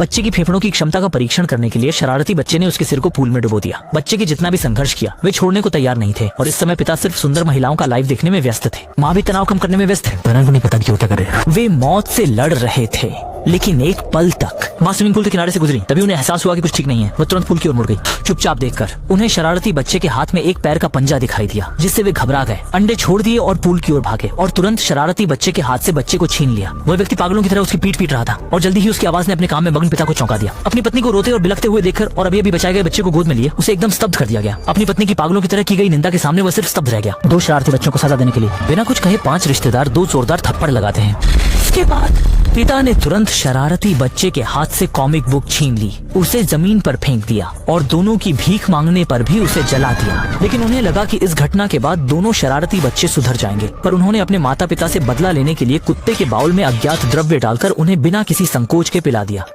बच्चे की फेफड़ों की क्षमता का परीक्षण करने के लिए शरारती बच्चे ने उसके सिर को पूल में डुबो दिया। बच्चे की जितना भी संघर्ष किया वे छोड़ने को तैयार नहीं थे और इस समय पिता सिर्फ सुंदर महिलाओं का लाइव देखने में व्यस्त थे। माँ भी तनाव कम करने में व्यस्त है। बहन को नहीं पता कि वो क्या कर रहे हैं। वे मौत से लड़ रहे थे लेकिन एक पल तक। माँ स्विमिंग पूल के किनारे से गुजरी, तभी उन्हें एहसास हुआ कि कुछ ठीक नहीं है। वो तुरंत पूल की ओर मुड़ गई। चुपचाप देखकर उन्हें शरारती बच्चे के हाथ में एक पैर का पंजा दिखाई दिया, जिससे वे घबरा गए, अंडे छोड़ दिए और पूल की ओर भागे और तुरंत शरारती बच्चे के हाथ से बच्चे को छीन लिया। वह व्यक्ति पागलों की तरह उसकी पीठ पीट रहा था और जल्दी ही उसकी आवाज ने अपने काम में मग्न पिता को चौंका दिया। अपनी पत्नी को रोते और बिलखते हुए देखकर और अभी बचाए गए बच्चे को गोद में लिए उसे एकदम स्तब्ध कर दिया गया। अपनी पत्नी की पागलों की तरह की गई निंदा के सामने वह सिर्फ स्तब्ध रह गया। 2 शरारती बच्चों को सजा देने के लिए बिना कुछ कहे 5 रिश्तेदार 2 जोरदार थप्पड़ लगाते हैं। इसके बाद पिता ने तुरंत शरारती बच्चे के हाथ से कॉमिक बुक छीन ली, उसे जमीन पर फेंक दिया और दोनों की भीख मांगने पर भी उसे जला दिया। लेकिन उन्हें लगा कि इस घटना के बाद दोनों शरारती बच्चे सुधर जाएंगे, पर उन्होंने अपने माता पिता से बदला लेने के लिए कुत्ते के बाउल में अज्ञात द्रव्य डालकर उन्हें बिना किसी संकोच के पिला दिया।